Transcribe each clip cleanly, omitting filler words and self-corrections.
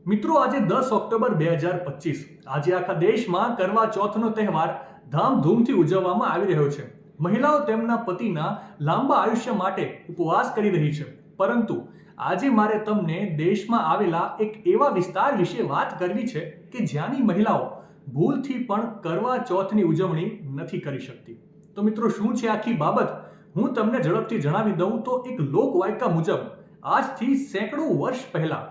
મિત્રો, આજે 10 ઓક્ટોબર 2025 આજે આખા દેશમાં કરવા ચોથનો તહેવાર ધામધૂમથી ઉજવવામાં આવી રહ્યો છે. મહિલાઓ તેમના પતિના લાંબા આયુષ્ય માટે ઉપવાસ કરી રહી છે. પરંતુ આજે મારે તમને દેશમાં આવેલા એક એવા વિસ્તાર વિશે વાત કરવી છે કે જ્યાંની મહિલાઓ ભૂલથી પણ કરવા ચોથની ઉજવણી નથી કરી શકતી. તો મિત્રો, શું છે આખી બાબત? હું તમને ઝડપથી જણાવી દઉં તો એક લોકવાયકા મુજબ આજથી સેંકડો વર્ષ પહેલા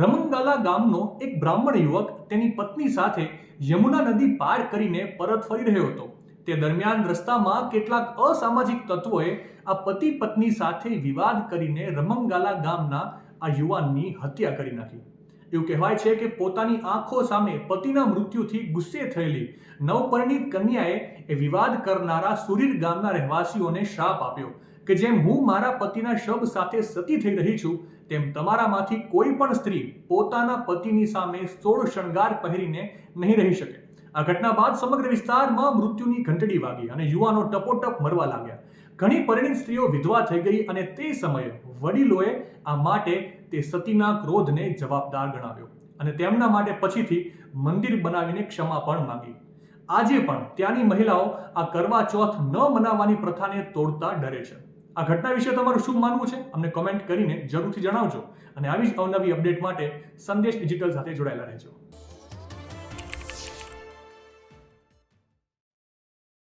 રમંગાલા ગામનો એક બ્રાહ્મણ યુવક તેની પત્ની સાથે યમુના નદી પાર કરીને પરત ફરી રહ્યો હતો. તે દરમિયાન રસ્તામાં કેટલાક અસામાજિક તત્વોએ આ પતિ પત્ની સાથે વિવાદ કરીને રમંગાલા ગામના આ યુવાનની હત્યા કરી નાખી. એવું કહેવાય છે કે પોતાની આંખો સામે પતિના મૃત્યુથી ગુસ્સે થયેલી નવપરિણીત કન્યાએ એ વિવાદ કરનારા સુરીર ગામના રહેવાસીઓને શ્રાપ આપ્યો કે જેમ હું મારા પતિના શબ સાથે સતી થઈ રહી છું, તેમ તમારામાંથી કોઈ પણ સ્ત્રી પોતાના પતિની સામે સોળ શણગાર પહેરીને નહીં રહી શકે. આ ઘટના બાદ સમગ્ર વિસ્તારમાં મૃત્યુની ઘંટડી વાગી અને યુવાનો ટપોટપ મરવા લાગ્યા. ઘણી પરિણીત સ્ત્રીઓ વિધવા થઈ ગઈ અને તે સમયે વડીલોએ આ માટે તે સતીના ક્રોધને જવાબદાર ગણાવ્યો અને તેમના માટે પછીથી મંદિર બનાવીને ક્ષમા પણ માંગી. આજે પણ ત્યાંની મહિલાઓ આ કરવા ચોથ ન મનાવવાની પ્રથાને તોડતા ડરે છે. આ ઘટના વિશે તમારું શું માનવું છે? અમને કોમેન્ટ કરીને જરૂરથી જણાવજો અને આવી જ અવનવી અપડેટ માટે સંદેશ ડિજિટલ સાથે જોડાયેલા રહેજો.